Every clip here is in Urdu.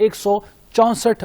164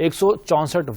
164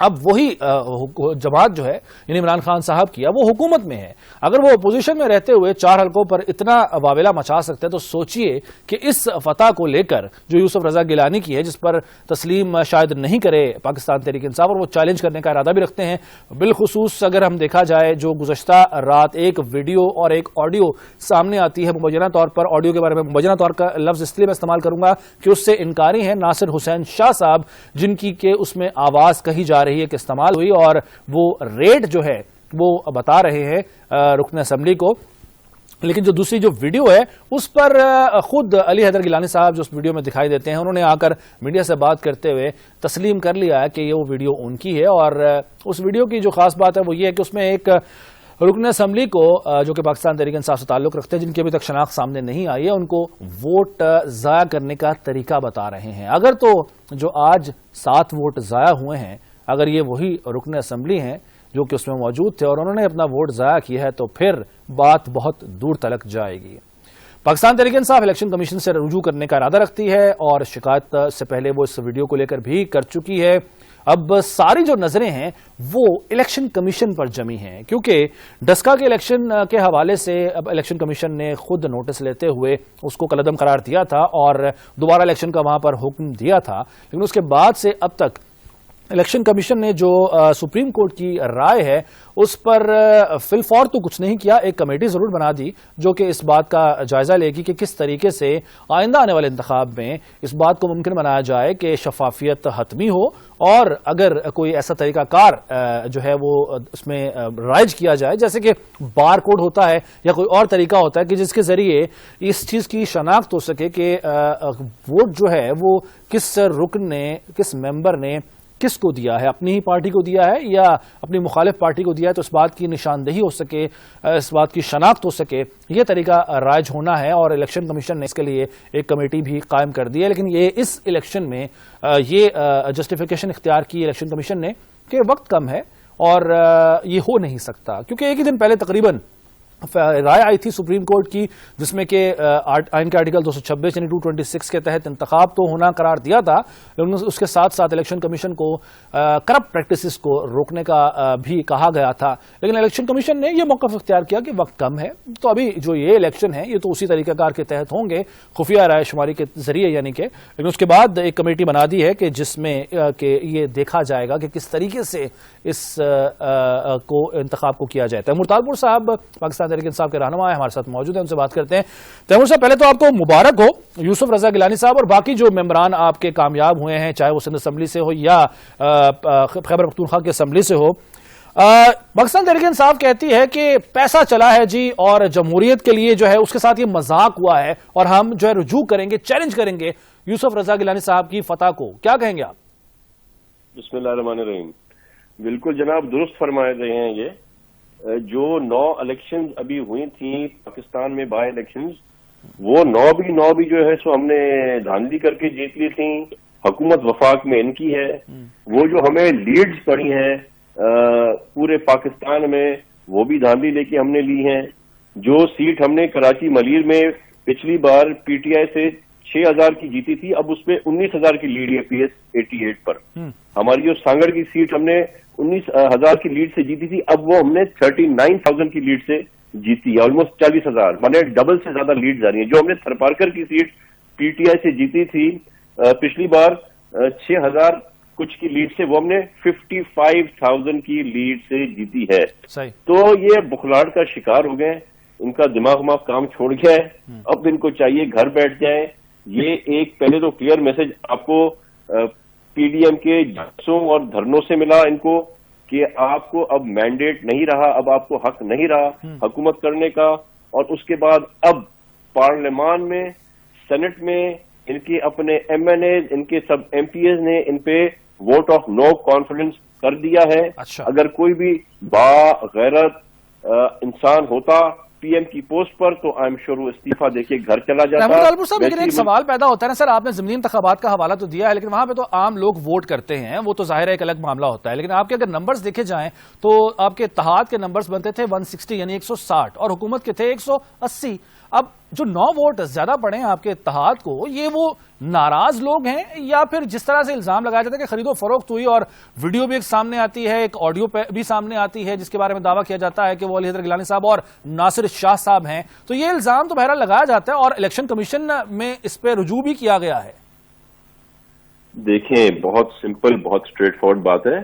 اب وہی جماعت جو ہے یعنی عمران خان صاحب کی، اب وہ حکومت میں ہے، اگر وہ اپوزیشن میں رہتے ہوئے 4 حلقوں پر اتنا واویلا مچا سکتے ہیں تو سوچئے کہ اس فتح کو لے کر جو یوسف رضا گیلانی کی ہے، جس پر تسلیم شاید نہیں کرے پاکستان تحریک انصاف، اور وہ چیلنج کرنے کا ارادہ بھی رکھتے ہیں، بالخصوص اگر ہم دیکھا جائے جو گزشتہ رات ایک ویڈیو اور ایک آڈیو سامنے آتی ہے، مبینہ طور پر آڈیو کے بارے میں مبینہ طور کا لفظ اس لیے میں استعمال کروں گا کہ اس سے انکاری ہیں ناصر حسین شاہ صاحب، جن کی کہ اس میں آواز کہی جا رہی ہے کہ استعمال ہوئی، اور وہ ریٹ جو ہے وہ بتا رہے ہیں رکن اسمبلی کو، لیکن جو دوسری جو ویڈیو ہے اس پر خود علی حیدر گیلانی صاحب جو اس ویڈیو میں دکھائی دیتے ہیں، انہوں نے آ کر میڈیا سے بات کرتے ہوئے تسلیم کر لیا ہے کہ یہ وہ ویڈیو ان کی ہے، اور اس ویڈیو کی جو خاص بات ہے وہ یہ ہے کہ اس میں ایک رکن اسمبلی کو جو کہ پاکستان تحریک انصاف سے تعلق رکھتے ہیں، جن کی ابھی تک شناخت سامنے نہیں آئی ہے، ان کو ووٹ ضائع کرنے کا طریقہ بتا رہے ہیں۔ اگر تو جو آج 7 ووٹ ضائع ہوئے ہیں، اگر یہ وہی رکن اسمبلی ہیں جو کہ اس میں موجود تھے اور انہوں نے اپنا ووٹ ضائع کیا ہے، تو پھر بات بہت دور تلک جائے گی۔ پاکستان تحریک انصاف الیکشن کمیشن سے رجوع کرنے کا ارادہ رکھتی ہے، اور شکایت سے پہلے وہ اس ویڈیو کو لے کر بھی کر چکی ہے۔ اب ساری جو نظریں ہیں وہ الیکشن کمیشن پر جمی ہیں، کیونکہ ڈسکا کے الیکشن کے حوالے سے اب الیکشن کمیشن نے خود نوٹس لیتے ہوئے اس کو کالعدم قرار دیا تھا اور دوبارہ الیکشن کا وہاں پر حکم دیا تھا، لیکن اس کے بعد سے اب تک الیکشن کمیشن نے جو سپریم کورٹ کی رائے ہے اس پر فی الفور تو کچھ نہیں کیا، ایک کمیٹی ضرور بنا دی جو کہ اس بات کا جائزہ لے گی کہ کس طریقے سے آئندہ آنے والے انتخاب میں اس بات کو ممکن بنایا جائے کہ شفافیت حتمی ہو، اور اگر کوئی ایسا طریقہ کار جو ہے وہ اس میں رائج کیا جائے، جیسے کہ بار کوڈ ہوتا ہے یا کوئی اور طریقہ ہوتا ہے کہ جس کے ذریعے اس چیز کی شناخت ہو سکے کہ ووٹ جو ہے وہ کس رکن نے، کس ممبر نے کس کو دیا ہے، اپنی ہی پارٹی کو دیا ہے یا اپنی مخالف پارٹی کو دیا ہے، تو اس بات کی نشاندہی ہو سکے، اس بات کی شناخت ہو سکے، یہ طریقہ رائج ہونا ہے، اور الیکشن کمیشن نے اس کے لیے ایک کمیٹی بھی قائم کر دی ہے۔ لیکن یہ اس الیکشن میں یہ جسٹیفیکیشن اختیار کی الیکشن کمیشن نے کہ وقت کم ہے اور یہ ہو نہیں سکتا، کیونکہ ایک ہی دن پہلے تقریباً رائے آئی تھی سپریم کورٹ کی، جس میں کہ آئین کے آرٹیکل 226 یعنی 226 کے تحت انتخاب تو ہونا قرار دیا تھا، لیکن اس کے ساتھ ساتھ الیکشن کمیشن کو کرپٹ پریکٹسز کو روکنے کا بھی کہا گیا تھا، لیکن الیکشن کمیشن نے یہ موقف اختیار کیا کہ وقت کم ہے، تو ابھی جو یہ الیکشن ہے یہ تو اسی طریقہ کار کے تحت ہوں گے، خفیہ رائے شماری کے ذریعے یعنی کہ، لیکن اس کے بعد ایک کمیٹی بنا دی ہے کہ جس میں کہ یہ دیکھا جائے گا کہ کس طریقے سے اس کو انتخاب کو کیا جائے۔ تیمور طالپور صاحب پاکستان تحریک انصاف کے رہنما ہیں، ہمارے ساتھ موجود ہیں، ان سے بات کرتے ہیں۔ تیمور صاحب، پہلے تو آپ کو مبارک ہو، یوسف رضا گیلانی صاحب اور باقی جو ممبران آپ کے کامیاب ہوئے ہیں، چاہے وہ سندھ اسمبلی سے ہو یا خیبر پختونخوا کی اسمبلی سے ہو۔ پاکستان تحریک انصاف کہتی ہے کہ پیسہ چلا ہے جی، اور جمہوریت کے لیے جو ہے اس کے ساتھ یہ مذاق ہوا ہے، اور ہم جو ہے رجوع کریں گے، چیلنج کریں گے یوسف رضا گیلانی صاحب کی فتح کو، کیا کہیں گے آپ؟ بسم اللہ الرحمن الرحیم۔ بالکل جناب، درست فرمائے رہے ہیں۔ یہ جو 9 الیکشنز ابھی ہوئی تھیں پاکستان میں، بائی الیکشنز، وہ 9 بھی جو ہے سو ہم نے دھاندلی کر کے جیت لی تھیں، حکومت وفاق میں ان کی ہے۔ وہ جو ہمیں لیڈز پڑی ہیں پورے پاکستان میں، وہ بھی دھاندلی لے کے ہم نے لی ہیں۔ جو سیٹ ہم نے کراچی ملیر میں پچھلی بار پی ٹی آئی سے 6,000 کی جیتی تھی، اب اس میں 19,000 کی لیڈ ہے پی ایس 88 پر۔ ہماری جو سانگڑ کی سیٹ ہم نے 19,000 کی لیڈ سے جیتی تھی، اب وہ ہم نے 39,000 کی لیڈ سے جیتی ہے، آلموسٹ 40,000، مانے ڈبل سے زیادہ لیڈز آ رہی ہیں۔ جو ہم نے تھرپارکر کی سیٹ پی ٹی آئی سے جیتی تھی پچھلی بار 6,000 کچھ کی لیڈ سے، وہ ہم نے 55,000 کی لیڈ سے جیتی ہے۔ تو یہ بخلاڑ کا شکار ہو گئے، ان کا دماغ کام چھوڑ گیا ہے، اب ان کو چاہیے گھر بیٹھ جائیں۔ یہ ایک پہلے تو کلیئر میسج آپ کو پی ڈی ایم کے جلسوں اور دھرنوں سے ملا ان کو کہ آپ کو اب مینڈیٹ نہیں رہا، اب آپ کو حق نہیں رہا حکومت کرنے کا، اور اس کے بعد اب پارلیمان میں، سینٹ میں ان کے اپنے ایم این ایز، ان کے سب ایم پی ایز نے ان پہ ووٹ آف نو کانفیڈنس کر دیا ہے۔ اگر کوئی بھی باغیرت انسان ہوتا پی ایم کی پوسٹ پر تو آئی ایم شیور وہ استعفیٰ دے کے گھر چلا جاتا۔ طالپور صاحب، لیکن ایک سوال پیدا ہوتا ہے نا سر، آپ نے ضمنی انتخابات کا حوالہ تو دیا ہے، لیکن وہاں پہ تو عام لوگ ووٹ کرتے ہیں، وہ تو ظاہر ہے ایک الگ معاملہ ہوتا ہے، لیکن آپ کے اگر نمبرز دیکھے جائیں تو آپ کے اتحاد کے نمبرز بنتے تھے 160 یعنی 160، اور حکومت کے تھے 180۔ اب جو 9 ووٹ زیادہ پڑے ہیں آپ کے اتحاد کو، یہ وہ ناراض لوگ ہیں یا پھر جس طرح سے الزام لگایا جاتا ہے کہ خرید و فروخت ہوئی اور ویڈیو بھی ایک سامنے آتی ہے, ایک آڈیو بھی سامنے آتی ہے جس کے بارے میں دعویٰ کیا جاتا ہے کہ وہ علی حیدر گیلانی صاحب اور ناصر شاہ صاحب ہیں, تو یہ الزام تو بہرحال لگایا جاتا ہے اور الیکشن کمیشن میں اس پہ رجوع بھی کیا گیا ہے. دیکھیں بہت سمپل, بہت اسٹریٹ فارورڈ بات ہے.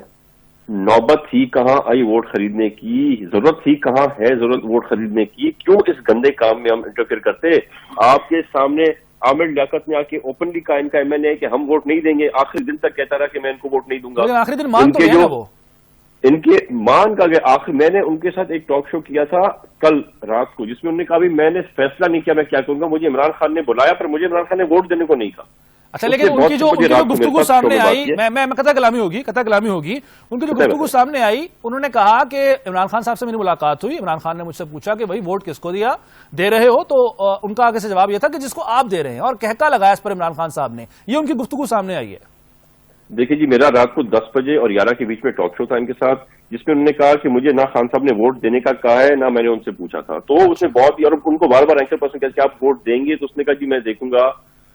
نوبت ہی کہاں آئی ووٹ خریدنے کی, ضرورت ہی کہاں ہے ضرورت ووٹ خریدنے کی, کیوں اس گندے کام میں ہم انٹرفیئر کرتے. آپ کے سامنے عامر لیاقت نے آ کے اوپنلی کہا ان کا ایم این اے کہ ہم ووٹ نہیں دیں گے, آخری دن تک کہتا رہا کہ میں ان کو ووٹ نہیں دوں گا. لیکن آخری دن مان تو گیا وہ, ان کے مان کا گیا آخر. میں نے ان کے ساتھ ایک ٹاک شو کیا تھا کل رات کو جس میں انہوں نے کہا بھی میں نے فیصلہ نہیں کیا میں کیا کروں گا, مجھے عمران خان نے بلایا پر مجھے عمران خان نے ووٹ دینے کو نہیں کہا. اچھا لیکن ان کی جو گفتگو سامنے آئی, میں قطع کلامی ہوگی, ان کی جو گفتگو سامنے آئی انہوں نے کہا کہ عمران خان صاحب سے میری ملاقات ہوئی, عمران خان نے مجھ سے پوچھا کہ بھائی ووٹ کس کو دے رہے ہو, تو ان کا آگے سے جواب یہ تھا کہ جس کو آپ دے رہے ہیں, اور کہکا لگایا اس پر عمران خان صاحب نے. یہ ان کی گفتگو سامنے آئی ہے. دیکھیں جی, میرا رات کو 10 بجے اور 11 کے بیچ میں ٹاک شو تھا ان کے ساتھ جس میں انہوں نے کہا کہ مجھے نہ خان صاحب نے ووٹ دینے کا کہا ہے نہ میں نے ان سے پوچھا تھا. تو اس نے بہت ہی, اور ان کو بار بار اینکر پرسن کہا کہ آپ ووٹ دیں گے, تو اس نے کہا جی میں دیکھوں گا,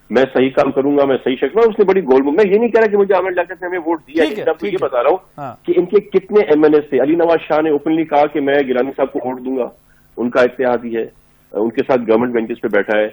میں صحیح کام کروں گا, میں صحیح شخص ہوں. اس نے بڑی گول, میں یہ نہیں کہہ رہا کہ مجھے عامر لیاقت نے ہمیں ووٹ دیا, یہ بتا رہا ہوں کہ ان کے کتنے ایم این اے تھے. علی نواز شاہ نے اوپنلی کہا کہ میں گیلانی صاحب کو ووٹ دوں گا, ان کا اتحادی ہے, ان کے ساتھ گورنمنٹ بینچز پہ بیٹھا ہے.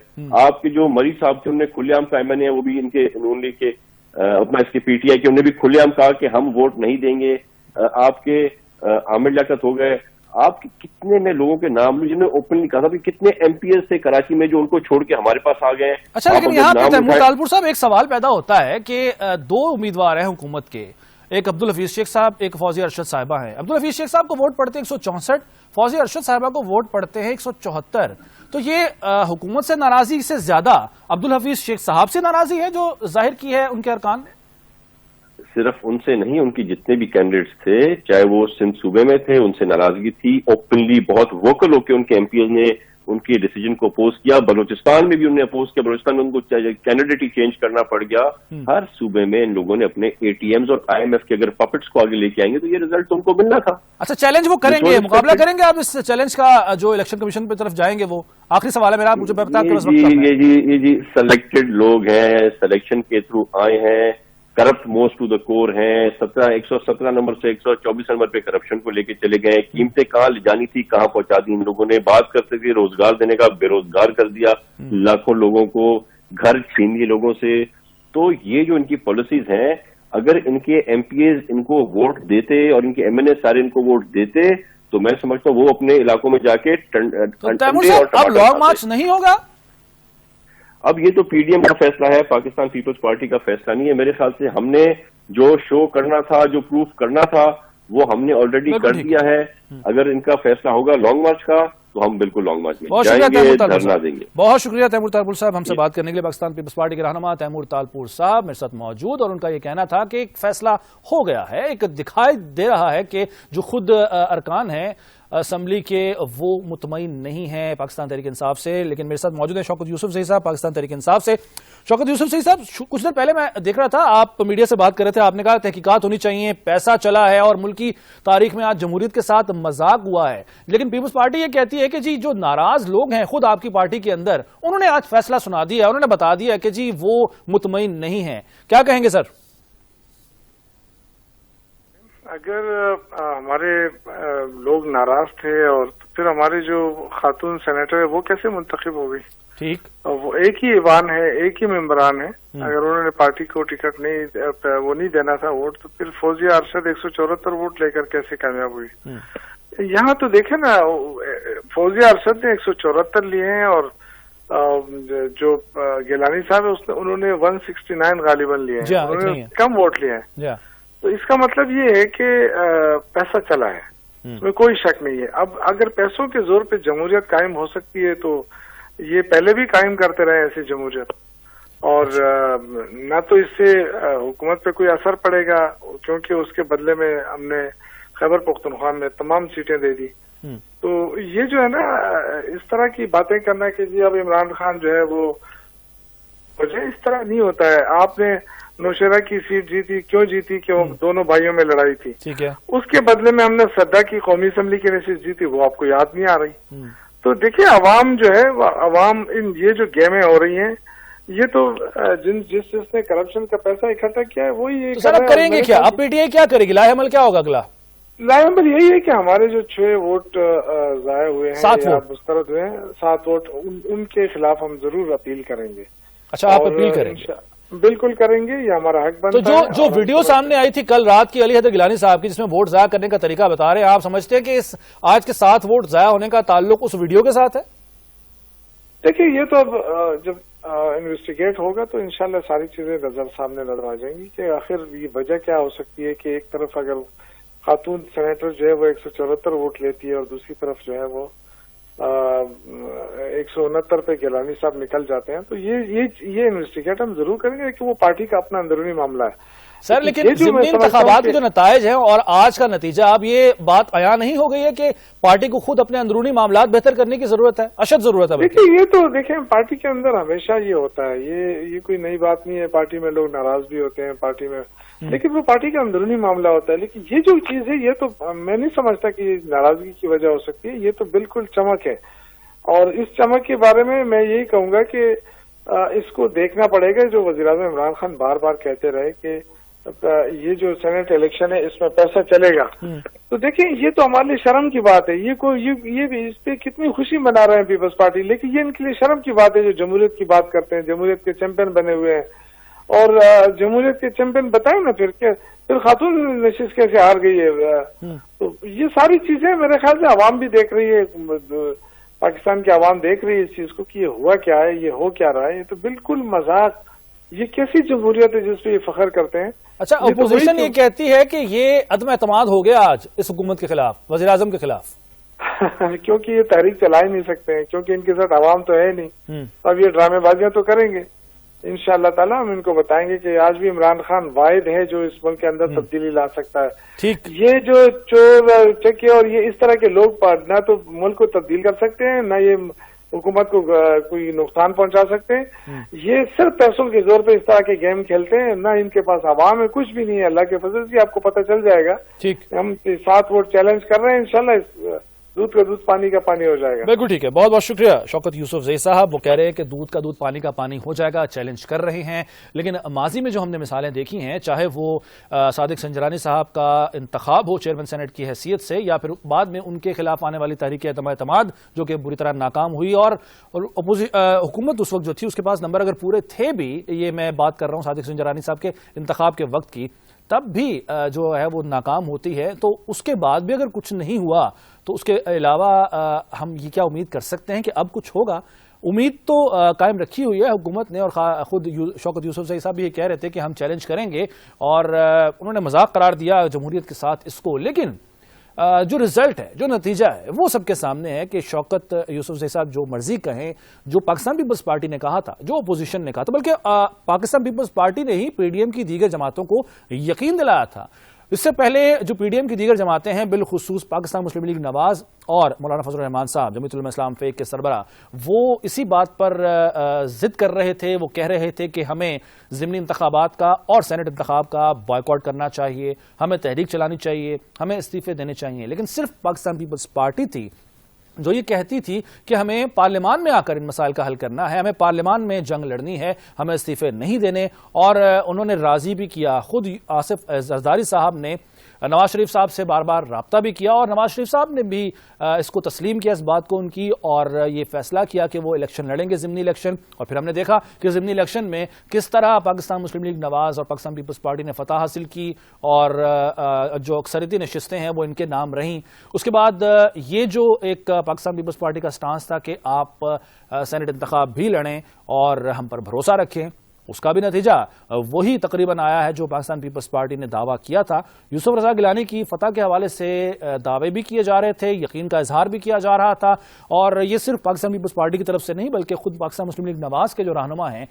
آپ کے جو مری صاحب تھے انہوں نے کھلے عام کا ایم این اے, وہ بھی ان کے نون لیگ کے اپنا اس کے پی ٹی آئی کے, انہوں نے بھی کھلے عام کہا کہ ہم ووٹ نہیں دیں گے. آپ کے عامر لیاقت ہو گئے, آپ کتنے میں لوگوں کے نام لوں جنہوں نے اوپنلی کہا تھا بھی کتنے ایم پی ایس تھے کراچی میں جو ان کو چھوڑ کے ہمارے پاس آ گئے ہیں. اچھا لیکن یہاں پہ تیمور طالپور صاحب ایک سوال پیدا ہوتا ہے کہ دو امیدوار ہیں حکومت کے, ایک عبدالحفیظ شیخ صاحب, ایک فوزیہ ارشد صاحبہ ہیں. عبدالحفیظ شیخ صاحب کو ووٹ پڑتے ہیں 164, فوزیہ ارشد صاحبہ کو ووٹ پڑتے ہیں 174. تو یہ حکومت سے ناراضی سے زیادہ عبدالحفیظ شیخ صاحب سے ناراضی ہے جو ظاہر کی ہے ان کے ارکان نے. صرف ان سے نہیں, ان کی جتنے بھی کینڈیڈیٹس تھے چاہے وہ سندھ صوبے میں تھے ان سے ناراضگی تھی. اوپنلی بہت ووکل ہو کے ان کے ایم پی ایز نے ان کے ڈیسیجن کو اپوز کیا. بلوچستان میں بھی انہوں نے اپوز کیا, بلوچستان میں ان کو کینڈیڈیٹ ہی چینج کرنا پڑ گیا. ہر صوبے میں ان لوگوں نے اپنے اے ٹی ایمز اور آئی ایم ایف کے اگر پپٹس کو آگے لے کے آئیں گے تو یہ رزلٹ ان کو ملنا تھا. اچھا چیلنج وہ کریں گے, مقابلہ کریں گے آپ اس چیلنج کا جو الیکشن کمیشن کی طرف جائیں گے؟ وہ آخری سوال ہے میرا, مجھے بتا یہ جی سلیکٹڈ لوگ ہیں, سلیکشن کے تھرو آئے ہیں, کرپٹ موسٹ ٹو دا کور ہیں. 117 نمبر سے 124 نمبر پہ کرپشن کو لے کے چلے گئے. قیمتیں کہاں لے جانی تھی کہاں پہنچا دی ان لوگوں نے. بات کرتے تھے روزگار دینے کا, بے روزگار کر دیا, لاکھوں لوگوں کو گھر چھین لیے لوگوں سے. تو یہ جو ان کی پالیسیز ہیں, اگر ان کے ایم پی ایز ان کو ووٹ دیتے اور ان کے ایم این اے سارے ان کو ووٹ دیتے تو میں سمجھتا ہوں وہ اپنے علاقوں میں جا کے اب لانگ مارچ نہیں ہوگا. اب یہ تو پی ڈی ایم کا فیصلہ ہے, پاکستان پیپلز پارٹی کا فیصلہ نہیں ہے. میرے خیال سے ہم نے جو شو کرنا تھا, جو پروف کرنا تھا وہ ہم نے آلریڈی کر دیا ہے. اگر ان کا فیصلہ ہوگا لانگ مارچ کا تو ہم بالکل لانگ مارچ میں جائیں گے, دھرنا دیں گے. بہت شکریہ تیمور طالپور صاحب ہم سے بات کرنے کے لیے. پاکستان پیپلز پارٹی کے رہنما تیمور طالپور صاحب میرے ساتھ موجود, اور ان کا یہ کہنا تھا کہ ایک فیصلہ ہو گیا ہے, ایک دکھائی دے رہا ہے کہ جو خود ارکان ہیں اسمبلی کے وہ مطمئن نہیں ہیں پاکستان تحریک انصاف سے. لیکن میرے ساتھ موجود ہیں شوکت یوسف زئی صاحب پاکستان تحریک انصاف سے. شوکت یوسف زئی صاحب, کچھ دیر پہلے میں دیکھ رہا تھا آپ میڈیا سے بات کر رہے تھے, آپ نے کہا تحقیقات ہونی چاہیے, پیسہ چلا ہے اور ملک کی تاریخ میں آج جمہوریت کے ساتھ مذاق ہوا ہے. لیکن پیپلز پارٹی یہ کہتی ہے کہ جی جو ناراض لوگ ہیں خود آپ کی پارٹی کے اندر, انہوں نے آج فیصلہ سنا دیا, انہوں نے بتا دیا کہ جی وہ مطمئن نہیں ہیں. کیا کہیں گے سر؟ اگر ہمارے لوگ ناراض تھے اور پھر ہماری جو خاتون سینیٹر ہے وہ کیسے منتخب ہو گئی؟ ٹھیک, وہ ایک ہی ایوان ہے, ایک ہی ممبران ہے. اگر انہوں نے پارٹی کو ٹکٹ وہ نہیں دینا تھا ووٹ, تو پھر فوزیہ ارشد 174 ووٹ لے کر کیسے کامیاب ہوئی؟ یہاں تو دیکھیں نا, فوزیہ ارشد نے 174 لیے ہیں اور جو گیلانی صاحب ہے انہوں نے 169 غالباً لیے ہیں, انہوں نے کم ووٹ لیے ہیں. تو اس کا مطلب یہ ہے کہ پیسہ چلا ہے, اس میں کوئی شک نہیں ہے. اب اگر پیسوں کے زور پہ جمہوریت قائم ہو سکتی ہے تو یہ پہلے بھی قائم کرتے رہے ایسی جمہوریت, اور نہ تو اس سے حکومت پہ کوئی اثر پڑے گا کیونکہ اس کے بدلے میں ہم نے خیبر پختونخوا میں تمام سیٹیں دے دی. تو یہ جو ہے نا اس طرح کی باتیں کرنا کہ جی اب عمران خان جو ہے وہ, اس طرح نہیں ہوتا ہے. آپ نے نوشیرہ کی سیٹ جیتی, کیوں جیتی؟ کیوں دونوں بھائیوں میں لڑائی تھی. اس کے بدلے میں ہم نے صدہ کی قومی اسمبلی کی نشست جیتی, وہ آپ کو یاد نہیں آ رہی. تو دیکھیں عوام جو ہے, عوام یہ جو گیمیں ہو رہی ہیں یہ تو جس نے کرپشن کا پیسہ اکٹھا کیا ہے وہی تو سر اب کریں گے کیا؟ اب پی ٹی آئی کیا کرے گی؟ لاہ عمل کیا ہوگا اگلا؟ لاہ عمل یہی ہے کہ ہمارے جو 6 ووٹ ضائع ہوئے ہیں 7 ووٹ مسترد ہوئے ہیں 7 ووٹ ان کے خلاف ہم ضرور اپیل کریں گے. اچھا آپ اپیل کریں گے؟ بالکل کریں گے, یہ ہمارا حق بنتا ہے. تو جو ویڈیو سامنے آئی تھی کل رات کی علی حیدر گیلانی صاحب کی جس میں ووٹ ضائع کرنے کا طریقہ بتا رہے ہیں, آپ سمجھتے ہیں کہ آج کے 7 ووٹ ضائع ہونے کا تعلق اس ویڈیو کے ساتھ ہے؟ دیکھیے یہ تو اب جب انویسٹیگیٹ ہوگا تو انشاءاللہ ساری چیزیں نظر سامنے نظر آ جائیں گی کہ آخر یہ وجہ کیا ہو سکتی ہے کہ ایک طرف اگر خاتون سینیٹر جو ہے وہ 174 ووٹ لیتی ہے اور دوسری طرف جو ہے وہ 169 پہ گیلانی صاحب نکل جاتے ہیں, تو یہ انویسٹیگیٹ ہم ضرور کریں گے کہ وہ پارٹی کا اپنا اندرونی معاملہ ہے. سر لیکن ضمنی انتخابات کے جو نتائج ہیں اور آج کا نتیجہ, اب یہ بات عیاں نہیں ہو گئی ہے کہ پارٹی کو خود اپنے اندرونی معاملات بہتر کرنے کی ضرورت ہے, اشد ضرورت ہے؟ دیکھیے یہ تو دیکھیں پارٹی کے اندر ہمیشہ یہ ہوتا ہے, یہ کوئی نئی بات نہیں ہے. پارٹی میں لوگ ناراض بھی ہوتے ہیں پارٹی میں, لیکن وہ پارٹی کا اندرونی معاملہ ہوتا ہے. لیکن یہ جو چیز ہے یہ تو میں نہیں سمجھتا کہ یہ ناراضگی کی وجہ ہو سکتی ہے. یہ تو بالکل چمک ہے, اور اس چمک کے بارے میں یہی کہوں گا کہ اس کو دیکھنا پڑے گا. جو وزیراعظم عمران خان بار بار کہتے رہے کہ یہ جو سینٹ الیکشن ہے اس میں پیسہ چلے گا, تو دیکھیں یہ تو ہمارے لیے شرم کی بات ہے. یہ اس پہ کتنی خوشی منا رہے ہیں پیپلز پارٹی, لیکن یہ ان کے لیے شرم کی بات ہے جو جمہوریت کی بات کرتے ہیں, جمہوریت کے چیمپئن بنے ہوئے ہیں. اور جمہوریت کے چیمپئن بتائیں نا پھر خاتون نشست کیسے ہار گئی ہے. تو یہ ساری چیزیں میرے خیال سے عوام بھی دیکھ رہی ہے, پاکستان کی عوام دیکھ رہی ہے اس چیز کو کہ یہ ہوا کیا ہے, یہ ہو کیا رہا ہے. یہ تو بالکل مذاق, یہ کیسی جمہوریت ہے جس پہ یہ فخر کرتے ہیں. اچھا اپوزیشن یہ کہتی ہے کہ یہ عدم اعتماد ہو گیا آج اس حکومت کے خلاف, وزیر اعظم کے خلاف, کیونکہ یہ تحریک چلا ہی نہیں سکتے ہیں, کیونکہ ان کے ساتھ عوام تو ہے نہیں. اب یہ ڈرامے بازیاں تو کریں گے انشاءاللہ تعالی. ہم ان کو بتائیں گے کہ آج بھی عمران خان واحد ہے جو اس ملک کے اندر تبدیلی لا سکتا ہے. ٹھیک, یہ جو چور چکے اور یہ اس طرح کے لوگ نہ تو ملک کو تبدیل کر سکتے ہیں, نہ یہ حکومت کو کوئی نقصان پہنچا سکتے ہیں. یہ صرف پیسوں کے زور پہ اس طرح کے گیم کھیلتے ہیں, نہ ان کے پاس عوام ہے, کچھ بھی نہیں ہے. اللہ کے فضل سے آپ کو پتہ چل جائے گا. ٹھیک, ہم 7 ووٹ چیلنج کر رہے ہیں, انشاءاللہ دودھ کا دودھ پانی کا پانی ہو جائے گا. بالکل ٹھیک ہے, بہت بہت شکریہ شوکت یوسف زئی صاحب. وہ کہہ رہے ہیں کہ دودھ کا دودھ پانی کا پانی ہو جائے گا, چیلنج کر رہے ہیں. لیکن ماضی میں جو ہم نے مثالیں دیکھی ہیں, چاہے وہ صادق سنجرانی صاحب کا انتخاب ہو چیئرمین سینٹ کی حیثیت سے, یا پھر بعد میں ان کے خلاف آنے والی تحریک عدم اعتماد جو کہ بری طرح ناکام ہوئی, اور حکومت اس وقت جو تھی اس کے پاس نمبر اگر پورے تھے بھی, یہ میں بات کر رہا ہوں صادق سنجرانی صاحب کے انتخاب کے وقت کی, تب بھی جو ہے وہ ناکام ہوتی ہے. تو اس کے بعد بھی اگر کچھ نہیں ہوا تو اس کے علاوہ ہم یہ کیا امید کر سکتے ہیں کہ اب کچھ ہوگا؟ امید تو قائم رکھی ہوئی ہے حکومت نے, اور خود شوکت یوسف زئی صاحب بھی یہ کہہ رہے تھے کہ ہم چیلنج کریں گے, اور انہوں نے مذاق قرار دیا جمہوریت کے ساتھ اس کو. لیکن جو رزلٹ ہے, جو نتیجہ ہے, وہ سب کے سامنے ہے کہ شوکت یوسف زئی صاحب جو مرضی کہیں, جو پاکستان پیپلز پارٹی نے کہا تھا, جو اپوزیشن نے کہا تھا, بلکہ پاکستان پیپلز پارٹی نے ہی پی ڈی ایم کی دیگر جماعتوں کو یقین دلایا تھا. اس سے پہلے جو پی ڈی ایم کی دیگر جماعتیں ہیں, بالخصوص پاکستان مسلم لیگ نواز اور مولانا فضل الرحمان صاحب جمعیت علماء اسلام فیک کے سربراہ, وہ اسی بات پر ضد کر رہے تھے. وہ کہہ رہے تھے کہ ہمیں ضمنی انتخابات کا اور سینٹ انتخاب کا بائیکاٹ کرنا چاہیے, ہمیں تحریک چلانی چاہیے, ہمیں استعفے دینے چاہیے. لیکن صرف پاکستان پیپلز پارٹی تھی جو یہ کہتی تھی کہ ہمیں پارلیمان میں آ کر ان مسائل کا حل کرنا ہے, ہمیں پارلیمان میں جنگ لڑنی ہے, ہمیں استعفے نہیں دینے. اور انہوں نے راضی بھی کیا. خود آصف زرداری صاحب نے نواز شریف صاحب سے بار بار رابطہ بھی کیا, اور نواز شریف صاحب نے بھی اس کو تسلیم کیا, اس بات کو ان کی, اور یہ فیصلہ کیا کہ وہ الیکشن لڑیں گے, ضمنی الیکشن. اور پھر ہم نے دیکھا کہ ضمنی الیکشن میں کس طرح پاکستان مسلم لیگ نواز اور پاکستان پیپلز پارٹی نے فتح حاصل کی, اور جو اکثریتی نشستیں ہیں وہ ان کے نام رہیں. اس کے بعد یہ جو ایک پاکستان پیپلز پارٹی کا سٹانس تھا کہ آپ سینٹ انتخاب بھی لڑیں اور ہم پر بھروسہ رکھیں, اس کا بھی نتیجہ وہی تقریباً آیا ہے جو پاکستان پیپلز پارٹی نے دعویٰ کیا تھا. یوسف رضا گیلانی کی فتح کے حوالے سے دعوے بھی کیے جا رہے تھے, یقین کا اظہار بھی کیا جا رہا تھا, اور یہ صرف پاکستان پیپلز پارٹی کی طرف سے نہیں بلکہ خود پاکستان مسلم لیگ نواز کے جو رہنما ہیں,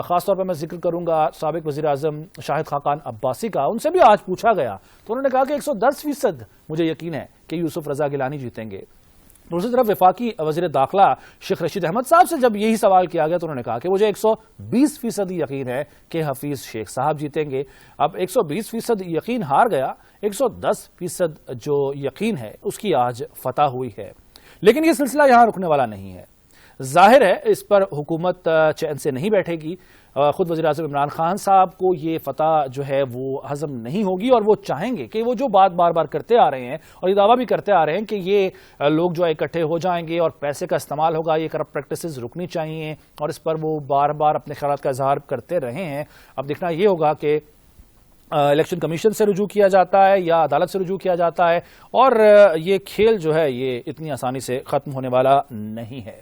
خاص طور پر میں ذکر کروں گا سابق وزیر اعظم شاہد خاقان عباسی کا, ان سے بھی آج پوچھا گیا تو انہوں نے کہا کہ 110% مجھے یقین ہے کہ یوسف رضا گیلانی جیتیں گے. دوسری طرف وفاقی وزیر داخلہ شیخ رشید احمد صاحب سے جب یہی سوال کیا گیا تو انہوں نے کہا کہ مجھے 120% یقین ہے کہ حفیظ شیخ صاحب جیتیں گے. اب 120% یقین ہار گیا, 110% جو یقین ہے اس کی آج فتح ہوئی ہے. لیکن یہ سلسلہ یہاں رکنے والا نہیں ہے. ظاہر ہے اس پر حکومت چین سے نہیں بیٹھے گی. خود وزیر اعظم عمران خان صاحب کو یہ فتح جو ہے وہ ہضم نہیں ہوگی اور وہ چاہیں گے کہ وہ جو بات بار بار کرتے آ رہے ہیں اور یہ دعویٰ بھی کرتے آ رہے ہیں کہ یہ لوگ جو اکٹھے ہو جائیں گے اور پیسے کا استعمال ہوگا, یہ کرپٹ پریکٹسز رکنی چاہیے, اور اس پر وہ بار بار اپنے خیالات کا اظہار کرتے رہے ہیں. اب دیکھنا یہ ہوگا کہ الیکشن کمیشن سے رجوع کیا جاتا ہے یا عدالت سے رجوع کیا جاتا ہے, اور یہ کھیل جو ہے یہ اتنی آسانی سے ختم ہونے والا نہیں ہے.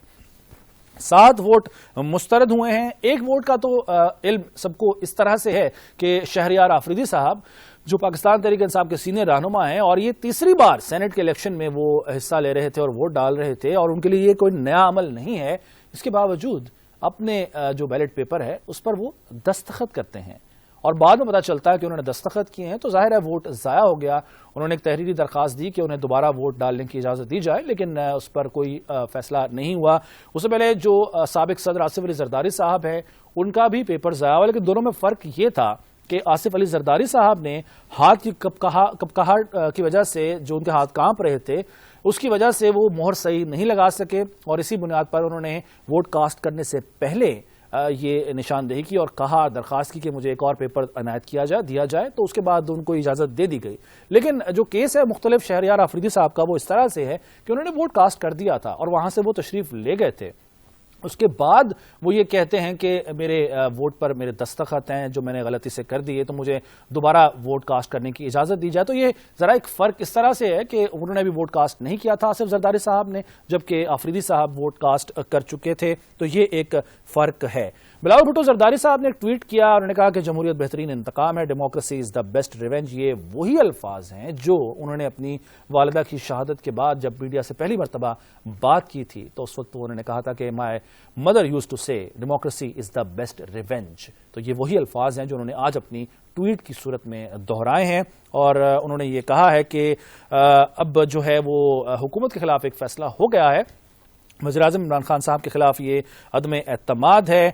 7 ووٹ مسترد ہوئے ہیں. ایک ووٹ کا تو علم سب کو اس طرح سے ہے کہ شہریار آفریدی صاحب جو پاکستان تحریک انصاف کے سینئر رہنما ہیں اور یہ تیسری بار سینٹ کے الیکشن میں وہ حصہ لے رہے تھے اور ووٹ ڈال رہے تھے, اور ان کے لیے یہ کوئی نیا عمل نہیں ہے, اس کے باوجود اپنے جو بیلٹ پیپر ہے اس پر وہ دستخط کرتے ہیں اور بعد میں پتہ چلتا ہے کہ انہوں نے دستخط کیے ہیں, تو ظاہر ہے ووٹ ضائع ہو گیا. انہوں نے ایک تحریری درخواست دی کہ انہیں دوبارہ ووٹ ڈالنے کی اجازت دی جائے, لیکن اس پر کوئی فیصلہ نہیں ہوا. اس سے پہلے جو سابق صدر آصف علی زرداری صاحب ہیں ان کا بھی پیپر ضائع ہوا, لیکن دونوں میں فرق یہ تھا کہ آصف علی زرداری صاحب نے ہاتھ کی کپکہاٹ کی وجہ سے جو ان کے ہاتھ کانپ رہے تھے اس کی وجہ سے وہ مہر صحیح نہیں لگا سکے, اور اسی بنیاد پر انہوں نے ووٹ کاسٹ کرنے سے پہلے یہ نشاندہی کی اور کہا, درخواست کی کہ مجھے ایک اور پیپر عنایت دیا جائے, تو اس کے بعد ان کو اجازت دے دی گئی. لیکن جو کیس ہے مختلف شہریار آفریدی صاحب کا وہ اس طرح سے ہے کہ انہوں نے ووٹ کاسٹ کر دیا تھا اور وہاں سے وہ تشریف لے گئے تھے. اس کے بعد وہ یہ کہتے ہیں کہ میرے ووٹ پر میرے دستخط ہیں جو میں نے غلطی سے کر دیے, تو مجھے دوبارہ ووٹ کاسٹ کرنے کی اجازت دی جائے. تو یہ ذرا ایک فرق اس طرح سے ہے کہ انہوں نے بھی ووٹ کاسٹ نہیں کیا تھا آصف زرداری صاحب نے, جبکہ آفریدی صاحب ووٹ کاسٹ کر چکے تھے. تو یہ ایک فرق ہے. بلاول بھٹو زرداری صاحب نے ایک ٹویٹ کیا, انہوں نے کہا کہ جمہوریت بہترین انتقام ہے, democracy is the best revenge. یہ وہی الفاظ ہیں جو انہوں نے اپنی والدہ کی شہادت کے بعد جب میڈیا سے پہلی مرتبہ بات کی تھی تو اس وقت انہوں نے کہا تھا کہ مائی مدر یوز ٹو سے democracy is the best revenge. تو یہ وہی الفاظ ہیں جو انہوں نے آج اپنی ٹویٹ کی صورت میں دہرائے ہیں, اور انہوں نے یہ کہا ہے کہ اب جو ہے وہ حکومت کے خلاف ایک فیصلہ ہو گیا ہے. وزیر اعظم عمران خان صاحب کے خلاف یہ عدم اعتماد ہے.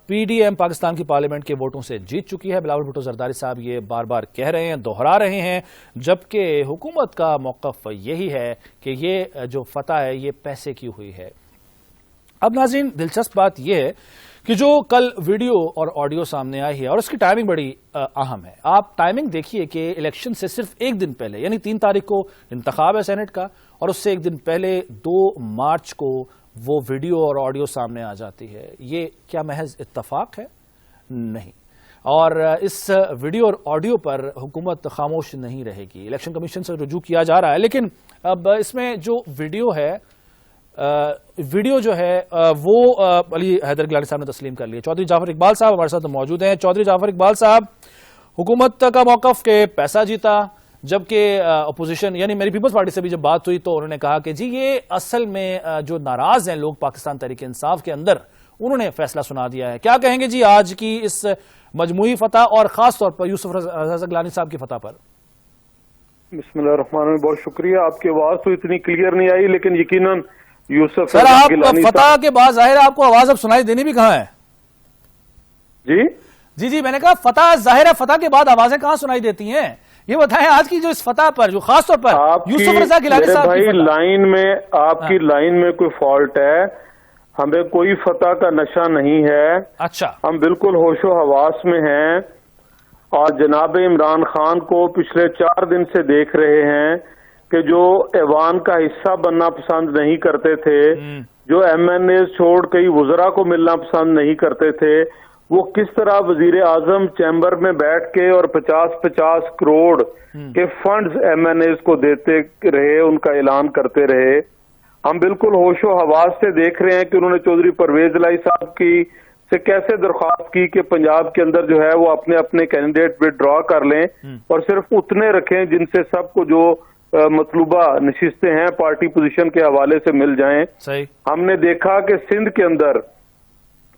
پی ڈی ایم پاکستان کی پارلیمنٹ کے ووٹوں سے جیت چکی ہے. بلاول بھٹو زرداری صاحب یہ بار بار کہہ رہے ہیں, دہرا رہے ہیں, جبکہ حکومت کا موقف یہی ہے کہ یہ جو فتح ہے یہ پیسے کی ہوئی ہے. اب ناظرین دلچسپ بات یہ ہے کہ جو کل ویڈیو اور آڈیو سامنے آئی ہے اور اس کی ٹائمنگ بڑی اہم ہے. آپ ٹائمنگ دیکھیے کہ الیکشن سے صرف ایک دن پہلے یعنی 3 تاریخ کو انتخاب ہے سینٹ کا, اور اس سے ایک دن پہلے 2 مارچ کو وہ ویڈیو اور آڈیو سامنے آ جاتی ہے. یہ کیا محض اتفاق ہے؟ نہیں. اور اس ویڈیو اور آڈیو پر حکومت خاموش نہیں رہے گی. الیکشن کمیشن سے رجوع کیا جا رہا ہے, لیکن اب اس میں جو ویڈیو جو ہے وہ علی حیدر گیلانی صاحب نے تسلیم کر لی. چودھری جعفر اقبال صاحب ہمارے ساتھ موجود ہیں. چودھری جعفر اقبال صاحب, حکومت کا موقف کہ پیسہ جیتا, جبکہ اپوزیشن یعنی میری پیپلز پارٹی سے بھی جب بات ہوئی تو انہوں نے کہا کہ جی یہ اصل میں جو ناراض ہیں لوگ پاکستان تحریک انصاف کے اندر, انہوں نے فیصلہ سنا دیا ہے. کیا کہیں گے جی آج کی اس مجموعی فتح اور خاص طور پر یوسف رضا گیلانی صاحب کی فتح پر؟ بسم اللہ الرحمن الرحیم. بہت شکریہ. آپ کی آواز تو اتنی کلیئر نہیں آئی, لیکن یقیناً یوسف سر آپ فتح کے بعد ظاہر آپ کو آواز اب سنائی دینی بھی کہاں ہے؟ جی میں نے کہا فتح ظاہر ہے, فتح کے بعد آوازیں کہاں سنائی دیتی ہیں؟ یہ بتائیں آج کی جو اس فتح پر جو خاص طور پر یوسف رضا گیلانی صاحب کی فتح. لائن میں آپ کی لائن میں کوئی فالٹ ہے, ہمیں کوئی فتح کا نشہ نہیں ہے. اچھا, ہم بالکل ہوش و حواس میں ہیں اور جناب عمران خان کو پچھلے 4 دن سے دیکھ رہے ہیں کہ جو ایوان کا حصہ بننا پسند نہیں کرتے تھے, جو ایم این اے چھوڑ کئی وزراء کو ملنا پسند نہیں کرتے تھے, وہ کس طرح وزیر اعظم چیمبر میں بیٹھ کے اور 50-50 کروڑ کے فنڈز ایم این ایز کو دیتے رہے, ان کا اعلان کرتے رہے. ہم بالکل ہوش و حواس سے دیکھ رہے ہیں کہ انہوں نے چودھری پرویز الہی صاحب کی سے کیسے درخواست کی کہ پنجاب کے اندر جو ہے وہ اپنے اپنے کینڈیڈیٹ وڈرا کر لیں اور صرف اتنے رکھیں جن سے سب کو جو مطلوبہ نشستیں ہیں پارٹی پوزیشن کے حوالے سے مل جائیں. ہم نے دیکھا کہ سندھ کے اندر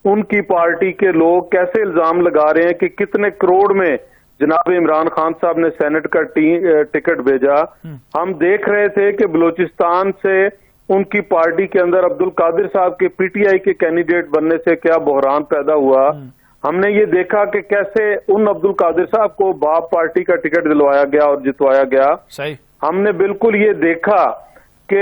ان کی پارٹی کے لوگ کیسے الزام لگا رہے ہیں کہ کتنے کروڑ میں جناب عمران خان صاحب نے سینٹ کا ٹکٹ بھیجا. ہم دیکھ رہے تھے کہ بلوچستان سے ان کی پارٹی کے اندر عبد القادر صاحب کے پی ٹی آئی کے کینڈیڈیٹ بننے سے کیا بحران پیدا ہوا. ہم نے یہ دیکھا کہ کیسے ان عبد القادر صاحب کو باپ پارٹی کا ٹکٹ دلوایا گیا اور جتوایا گیا. صحیح. ہم نے بالکل یہ دیکھا کہ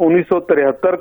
1973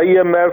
IMF,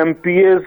MPAs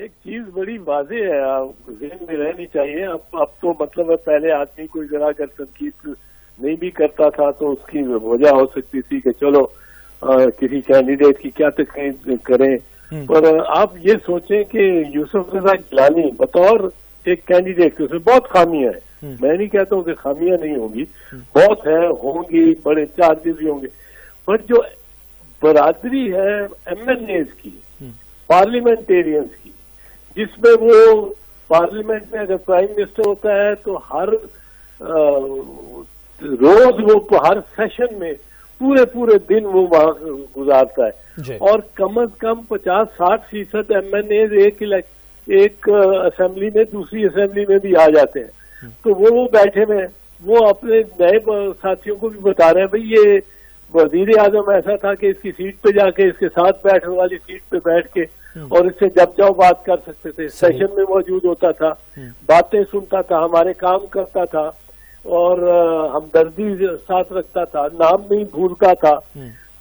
ایک چیز بڑی واضح ہے، آپ ذہن میں رہنی چاہیے. اب تو مطلب ہے پہلے آدمی کوئی ذرا اگر تنقید نہیں بھی کرتا تھا تو اس کی وجہ ہو سکتی تھی کہ چلو کسی کینڈیڈیٹ کی کیا تقریر کریں، پر آپ یہ سوچیں کہ یوسف رضا گیلانی بطور ایک کینڈیڈیٹ کے اس میں بہت خامیاں ہیں. میں نہیں کہتا ہوں کہ خامیاں نہیں ہوں گی، بہت ہیں، ہوں گی، بڑے چارجز بھی ہوں گے، پر جو برادری ہے ایم ایل ایز کی، پارلیمنٹیرینز کی، جس میں وہ پارلیمنٹ میں اگر پرائم منسٹر ہوتا ہے تو ہر روز وہ ہر سیشن میں پورے دن وہ وہاں گزارتا ہے، اور کم از کم 50-60% ایم این ایز ایک اسمبلی میں دوسری اسمبلی میں بھی آ جاتے ہیں. تو وہ بیٹھے ہوئے ہیں، وہ اپنے نئے ساتھیوں کو بھی بتا رہے ہیں بھئی یہ وزیر اعظم ایسا تھا کہ اس کی سیٹ پہ جا کے اس کے ساتھ بیٹھنے والی سیٹ پہ بیٹھ کے اور اس سے جب چاہو بات کر سکتے تھے، سیشن میں موجود ہوتا تھا، باتیں سنتا تھا، ہمارے کام کرتا تھا، اور ہمدردی ساتھ رکھتا تھا، نام نہیں بھولتا تھا،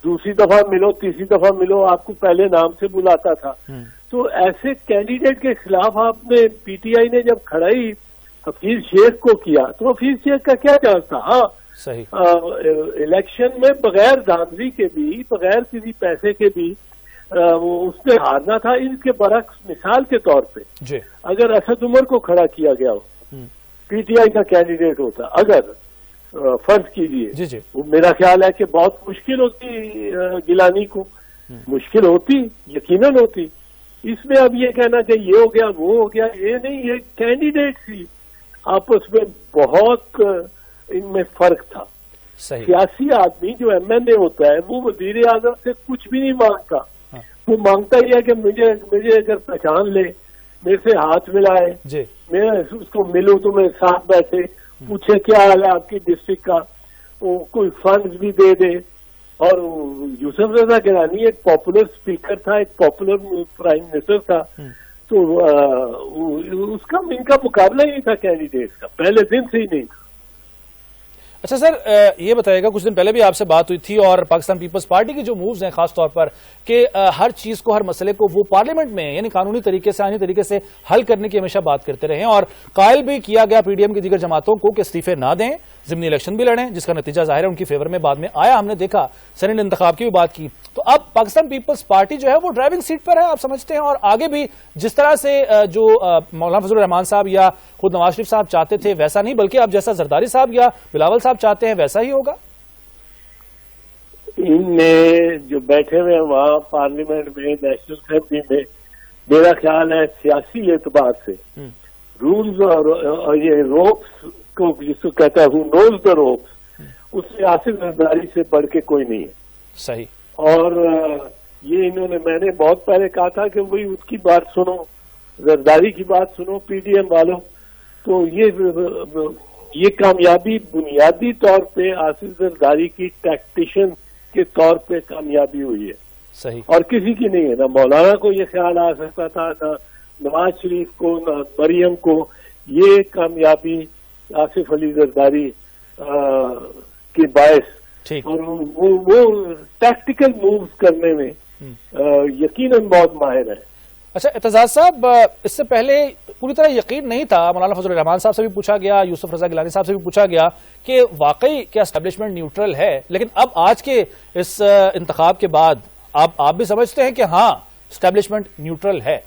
دوسری دفعہ ملو تیسری دفعہ ملو آپ کو پہلے نام سے بلاتا تھا. تو ایسے کینڈیڈیٹ کے خلاف آپ نے پی ٹی آئی نے جب کھڑائی حفیظ شیخ کو کیا تو حفیظ شیخ کا کیا چانس تھا؟ ہاں الیکشن میں بغیر دھاندلی کے بھی، بغیر کسی پیسے کے بھی اس نے ہارنا تھا. ان کے برعکس مثال کے طور پہ اگر اسد عمر کو کھڑا کیا گیا ہو، پی ٹی آئی کا کینڈیڈیٹ ہوتا، اگر فرض کیجئے، وہ میرا خیال ہے کہ بہت مشکل ہوتی گیلانی کو، مشکل ہوتی، یقیناً ہوتی. اس میں اب یہ کہنا کہ یہ ہو گیا وہ ہو گیا، یہ نہیں، یہ کینڈیڈیٹ تھی، آپس میں بہت ان میں فرق تھا. سیاسی آدمی جو ایم این اے ہوتا ہے وہ وزیر اعظم سے کچھ بھی نہیں مانگتا، وہ مانگتا ہی ہے کہ مجھے اگر پہچان لے، میرے سے ہاتھ ملائے، میں اس کو ملوں تو میرے ساتھ بیٹھے، پوچھے کیا حال ہے آپ کی ڈسٹرکٹ کا، وہ کوئی فنڈز بھی دے دے. اور یوسف رضا گیلانی ایک پاپولر اسپیکر تھا، ایک پاپولر پرائم منسٹر تھا، تو اس کا ان کا مقابلہ ہی نہیں تھا کینڈیڈیٹ کا، پہلے دن سے ہی نہیں تھا. اچھا سر، یہ بتائیے گا، کچھ دن پہلے بھی آپ سے بات ہوئی تھی، اور پاکستان پیپلز پارٹی کی جو مووز ہیں خاص طور پر کہ ہر چیز کو، ہر مسئلے کو وہ پارلیمنٹ میں یعنی قانونی طریقے سے، آئینی طریقے سے حل کرنے کی ہمیشہ بات کرتے رہے ہیں، اور قائل بھی کیا گیا پی ڈی ایم کی دیگر جماعتوں کو کہ استعفے نہ دیں، ضمنی الیکشن بھی لڑیں، جس کا نتیجہ ظاہر ہے ان کی فیور میں بعد میں آیا. ہم نے دیکھا سینیٹ انتخاب کی بھی بات کی. تو اب پاکستان پیپلز پارٹی جو ہے وہ ڈرائیونگ سیٹ پر ہے، آپ سمجھتے ہیں، اور آگے بھی جس طرح سے جو مولانا فضل الرحمان صاحب یا خود نواز شریف صاحب چاہتے تھے ویسا نہیں، بلکہ اب جیسا زرداری صاحب یا بلاول صاحب چاہتے ہیں ویسا ہی ہوگا. ان میں جو بیٹھے ہوئے ہیں وہاں پارلیمنٹ میں، نیشنل اسمبلی میں، میرا خیال ہے سیاسی اعتبار سے رولز اور یہ روپس کو جس کو کہتا ہے ہو نوز دا روپس، اس سے آصف زرداری سے بڑھ کے کوئی نہیں ہے. صحیح. اور یہ انہوں نے، میں نے بہت پہلے کہا تھا کہ وہی اس کی بات سنو، زرداری کی بات سنو پی ڈی ایم والوں. تو یہ کامیابی بنیادی طور پہ آصف زرداری کی ٹیکٹیشین کے طور پہ کامیابی ہوئی ہے. صحیح. اور کسی کی نہیں ہے. نہ مولانا کو یہ خیال آ سکتا تھا، نہ نواز شریف کو، نہ مریم کو. یہ کامیابی آصف علی زرداری کے باعث، اور وہ ٹیکٹیکل مووز کرنے میں یقیناً بہت ماہر ہے. اچھا اعتزاز صاحب، اس سے پہلے پوری طرح یقین نہیں تھا، مولانا فضل الرحمان صاحب سے بھی پوچھا گیا، یوسف رضا گیلانی صاحب سے بھی پوچھا گیا کہ واقعی کیا اسٹیبلشمنٹ نیوٹرل ہے، لیکن اب آج کے اس انتخاب کے بعد آپ بھی سمجھتے ہیں کہ ہاں اسٹیبلشمنٹ نیوٹرل ہے؟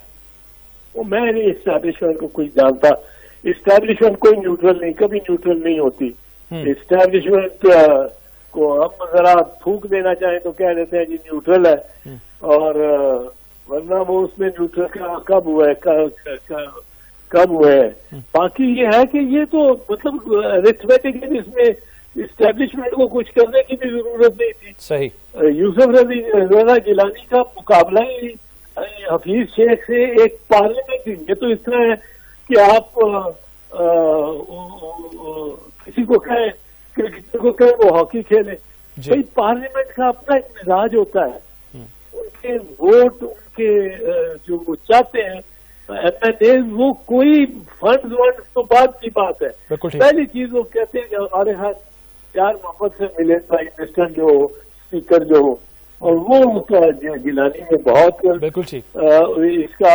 میں نہیں اسٹیبلشمنٹ کو کچھ جانتا. اسٹیبلشمنٹ کوئی نیوٹرل نہیں، کبھی نیوٹرل نہیں ہوتی. اسٹیبلشمنٹ کو ہم ذرا پھونک دینا چاہیں تو کہہ دیتے ہیں جی نیوٹرل ہے، اور ورنہ وہ اس میں نیوٹرل کب ہوا ہے. باقی یہ ہے کہ یہ تو مطلب ارتھمیٹک ہے، اس میں اسٹیبلشمنٹ کو کچھ کرنے کی بھی ضرورت نہیں تھی. صحیح. یوسف رضا گیلانی کا مقابلہ ہی حفیظ شیخ سے ایک پارلیمنٹ، یہ تو اس طرح ہے کہ آپ کسی کو کہیں کرکٹر کو کہیں وہ ہاکی کھیلے. بھائی پارلیمنٹ کا اپنا ایک مزاج ہوتا ہے، ان کے ووٹ، ان کے جو وہ چاہتے ہیں ایم این اے، وہ کوئی فنڈز تو بعد کی بات ہے. پہلی چیز وہ کہتے ہیں کہ ہمارے ہاتھ پیار محبت سے ملے پرائم منسٹر جو ہو، اسپیکر جو ہو، اور وہ گیلانی میں بہت بالکل اس کا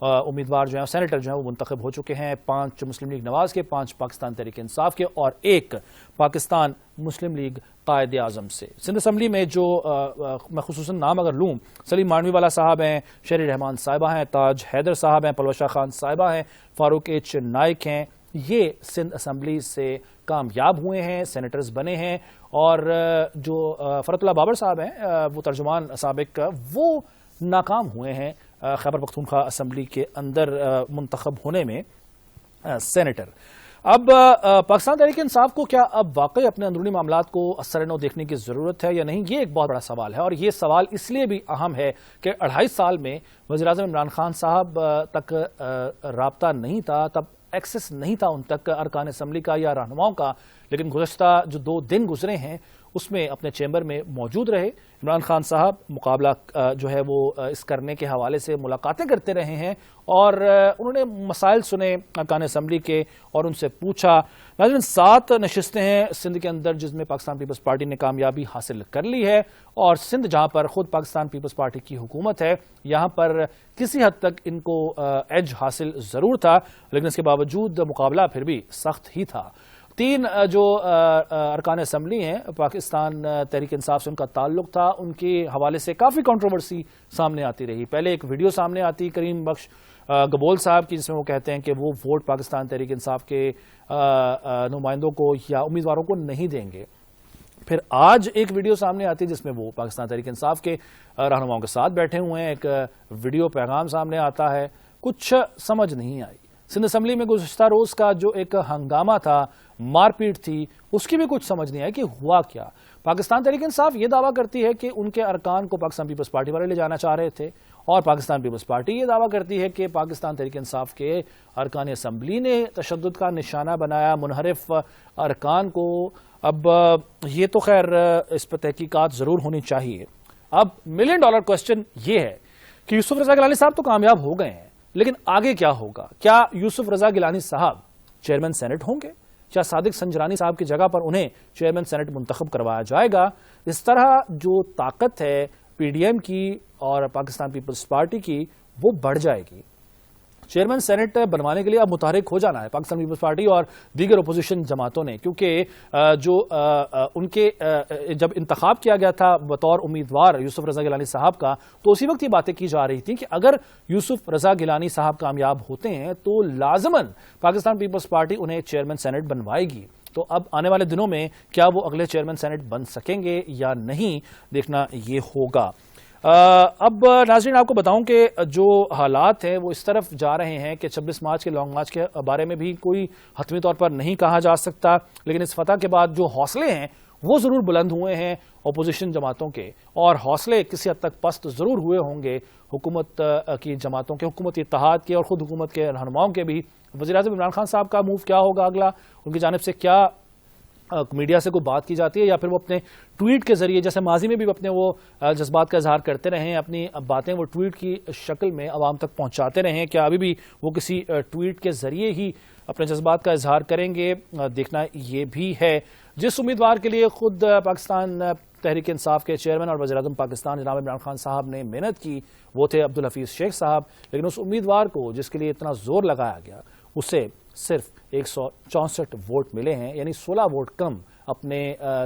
امیدوار جو ہیں سینیٹر جو ہیں وہ منتخب ہو چکے ہیں، 5 مسلم لیگ نواز کے، 5 پاکستان تحریک انصاف کے اور 1 پاکستان مسلم لیگ قائد اعظم سے۔ سندھ اسمبلی میں جو میں خصوصاً نام اگر لوں، سلیم مانوی والا صاحب ہیں، شہری رحمان صاحبہ ہیں، تاج حیدر صاحب ہیں، پلوشہ خان صاحبہ ہیں، فاروق ایچ نائک ہیں، یہ سندھ اسمبلی سے کامیاب ہوئے ہیں، سینیٹرز بنے ہیں، اور جو فرت اللہ بابر صاحب ہیں وہ ترجمان سابق وہ ناکام ہوئے ہیں خیبر پختونخوا اسمبلی کے اندر منتخب ہونے میں سینیٹر۔ اب پاکستان تحریک انصاف کو کیا اب واقعی اپنے اندرونی معاملات کو اثر نو دیکھنے کی ضرورت ہے یا نہیں، یہ ایک بہت بڑا سوال ہے، اور یہ سوال اس لیے بھی اہم ہے کہ 2.5 سال میں وزیراعظم عمران خان صاحب تک رابطہ نہیں تھا، تب ایکسس نہیں تھا ان تک ارکان اسمبلی کا یا رہنماؤں کا، لیکن گزشتہ جو 2 دن گزرے ہیں اس میں اپنے چیمبر میں موجود رہے۔ عمران خان صاحب مقابلہ جو ہے وہ اس کرنے کے حوالے سے ملاقاتیں کرتے رہے ہیں، اور انہوں نے مسائل سنے ارکان اسمبلی کے اور ان سے پوچھا۔ ناظرین، 7 نشستیں ہیں سندھ کے اندر جس میں پاکستان پیپلز پارٹی نے کامیابی حاصل کر لی ہے، اور سندھ جہاں پر خود پاکستان پیپلز پارٹی کی حکومت ہے یہاں پر کسی حد تک ان کو ایج حاصل ضرور تھا، لیکن اس کے باوجود مقابلہ پھر بھی سخت ہی تھا۔ 3 جو ارکان اسمبلی ہیں پاکستان تحریک انصاف سے ان کا تعلق تھا، ان کے حوالے سے کافی کنٹروورسی سامنے آتی رہی۔ پہلے ایک ویڈیو سامنے آتی کریم بخش گبول صاحب کی، جس میں وہ کہتے ہیں کہ وہ ووٹ پاکستان تحریک انصاف کے نمائندوں کو یا امیدواروں کو نہیں دیں گے۔ پھر آج ایک ویڈیو سامنے آتی ہے جس میں وہ پاکستان تحریک انصاف کے رہنماؤں کے ساتھ بیٹھے ہوئے ہیں، ایک ویڈیو پیغام سامنے آتا ہے، کچھ سمجھ نہیں آئی۔ سندھ اسمبلی میں گزشتہ روز کا جو ایک ہنگامہ تھا، مار پیٹ تھی، اس کی بھی کچھ سمجھ نہیں آئی کہ ہوا کیا۔ پاکستان تحریک انصاف یہ دعویٰ کرتی ہے کہ ان کے ارکان کو پاکستان پیپلز پارٹی والے لے جانا چاہ رہے تھے، اور پاکستان پیپلز پارٹی یہ دعویٰ کرتی ہے کہ پاکستان تحریک انصاف کے ارکان اسمبلی نے تشدد کا نشانہ بنایا منحرف ارکان کو۔ اب یہ تو خیر اس پر تحقیقات ضرور ہونی چاہیے۔ اب $1 ملین کوسچن یہ ہے کہ یوسف رضا گیلانی صاحب تو کامیاب ہو گئے ہیں، لیکن آگے کیا ہوگا؟ کیا یوسف رضا گیلانی صاحب چیئرمین سینٹ ہوں گے؟ کیا صادق سنجرانی صاحب کی جگہ پر انہیں چیئرمین سینٹ منتخب کروایا جائے گا؟ اس طرح جو طاقت ہے پی ڈی ایم کی اور پاکستان پیپلز پارٹی کی وہ بڑھ جائے گی۔ چیئرمین سینٹ بنوانے کے لیے اب متحرک ہو جانا ہے پاکستان پیپلز پارٹی اور دیگر اپوزیشن جماعتوں نے، کیونکہ جو ان کے جب انتخاب کیا گیا تھا بطور امیدوار یوسف رضا گیلانی صاحب کا، تو اسی وقت یہ باتیں کی جا رہی تھیں کہ اگر یوسف رضا گیلانی صاحب کامیاب ہوتے ہیں تو لازماً پاکستان پیپلز پارٹی انہیں چیئرمین سینٹ بنوائے گی۔ تو اب آنے والے دنوں میں کیا وہ اگلے چیئرمین سینٹ بن سکیں گے یا نہیں، دیکھنا یہ ہوگا۔ اب ناظرین آپ کو بتاؤں کہ جو حالات ہیں وہ اس طرف جا رہے ہیں کہ 26 مارچ کے لانگ مارچ کے بارے میں بھی کوئی حتمی طور پر نہیں کہا جا سکتا، لیکن اس فتح کے بعد جو حوصلے ہیں وہ ضرور بلند ہوئے ہیں اپوزیشن جماعتوں کے، اور حوصلے کسی حد تک پست ضرور ہوئے ہوں گے حکومت کی جماعتوں کے، حکومتی اتحاد کے اور خود حکومت کے رہنماؤں کے بھی۔ وزیراعظم عمران خان صاحب کا موو کیا ہوگا اگلا، ان کی جانب سے کیا میڈیا سے کوئی بات کی جاتی ہے، یا پھر وہ اپنے ٹویٹ کے ذریعے، جیسے ماضی میں بھی اپنے وہ جذبات کا اظہار کرتے رہے ہیں، اپنی باتیں وہ ٹویٹ کی شکل میں عوام تک پہنچاتے رہے ہیں، کیا ابھی بھی وہ کسی ٹویٹ کے ذریعے ہی اپنے جذبات کا اظہار کریں گے، دیکھنا یہ بھی ہے۔ جس امیدوار کے لیے خود پاکستان تحریک انصاف کے چیئرمین اور وزیر اعظم پاکستان جناب عمران خان صاحب نے محنت کی وہ تھے عبدالحفیظ شیخ صاحب، لیکن اس امیدوار کو جس کے لیے اتنا زور لگایا گیا اسے صرف 164 ووٹ ملے ہیں، یعنی 16 ووٹ کم۔ اپنے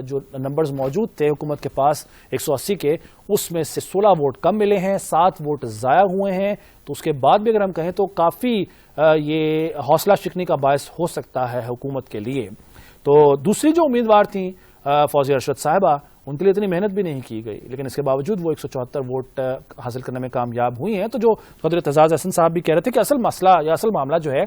جو نمبرز موجود تھے حکومت کے پاس 180 کے، اس میں سے 16 ووٹ کم ملے ہیں، 7 ووٹ ضائع ہوئے ہیں۔ تو اس کے بعد بھی اگر ہم کہیں تو کافی یہ حوصلہ شکنی کا باعث ہو سکتا ہے حکومت کے لیے۔ تو دوسری جو امیدوار تھیں فوزیہ ارشد صاحبہ، ان کے لیے اتنی محنت بھی نہیں کی گئی، لیکن اس کے باوجود وہ 174 ووٹ حاصل کرنے میں کامیاب ہوئی ہیں۔ تو جو صدر اعتزاز احسن صاحب بھی کہہ رہے تھے کہ اصل مسئلہ یا اصل معاملہ جو ہے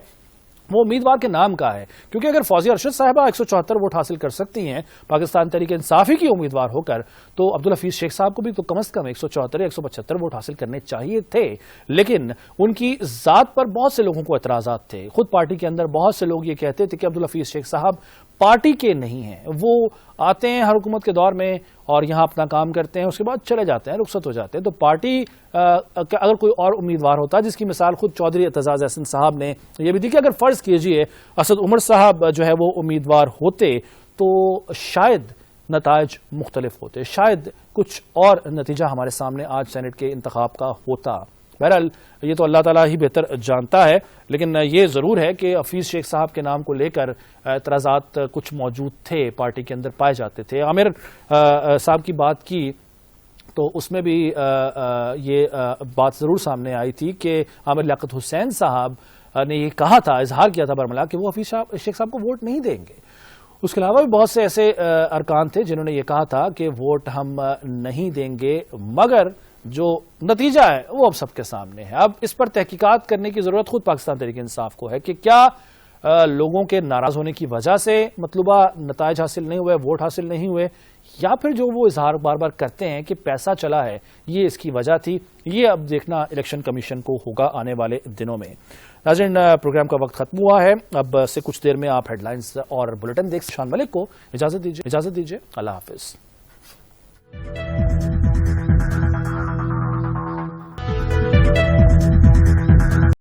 وہ امیدوار کے نام کا ہے، کیونکہ اگر فوزیہ ارشد صاحبہ 174 ووٹ حاصل کر سکتی ہیں پاکستان تحریک انصافی کی امیدوار ہو کر، تو عبدالحفیظ شیخ صاحب کو بھی تو کم از کم 174 یا 175 ووٹ حاصل کرنے چاہیے تھے، لیکن ان کی ذات پر بہت سے لوگوں کو اعتراضات تھے۔ خود پارٹی کے اندر بہت سے لوگ یہ کہتے تھے کہ عبدالحفیظ شیخ صاحب پارٹی کے نہیں ہیں، وہ آتے ہیں ہر حکومت کے دور میں اور یہاں اپنا کام کرتے ہیں، اس کے بعد چلے جاتے ہیں، رخصت ہو جاتے ہیں۔ تو پارٹی اگر کوئی اور امیدوار ہوتا، جس کی مثال خود چودھری اعتزاز احسن صاحب نے یہ بھی دی کہ اگر فرض کیجئے اسد عمر صاحب جو ہے وہ امیدوار ہوتے تو شاید نتائج مختلف ہوتے، شاید کچھ اور نتیجہ ہمارے سامنے آج سینٹ کے انتخاب کا ہوتا۔ بہرحال یہ تو اللہ تعالیٰ ہی بہتر جانتا ہے، لیکن یہ ضرور ہے کہ حفیظ شیخ صاحب کے نام کو لے کر اعتراضات کچھ موجود تھے، پارٹی کے اندر پائے جاتے تھے۔ عامر صاحب کی بات کی تو اس میں بھی یہ بات ضرور سامنے آئی تھی کہ عامر لیاقت حسین صاحب نے یہ کہا تھا، اظہار کیا تھا برملا کہ وہ حفیظ شیخ صاحب کو ووٹ نہیں دیں گے۔ اس کے علاوہ بھی بہت سے ایسے ارکان تھے جنہوں نے یہ کہا تھا کہ ووٹ ہم نہیں دیں گے، مگر جو نتیجہ ہے وہ اب سب کے سامنے ہے۔ اب اس پر تحقیقات کرنے کی ضرورت خود پاکستان تحریک انصاف کو ہے کہ کیا لوگوں کے ناراض ہونے کی وجہ سے مطلوبہ نتائج حاصل نہیں ہوئے، ووٹ حاصل نہیں ہوئے، یا پھر جو وہ اظہار بار بار کرتے ہیں کہ پیسہ چلا ہے یہ اس کی وجہ تھی۔ یہ اب دیکھنا الیکشن کمیشن کو ہوگا آنے والے دنوں میں۔ ناظرین، پروگرام کا وقت ختم ہوا ہے، اب سے کچھ دیر میں آپ ہیڈ لائنز اور بلیٹن دیکھ۔ شان ملک کو اجازت دیجیے۔ اللہ حافظ۔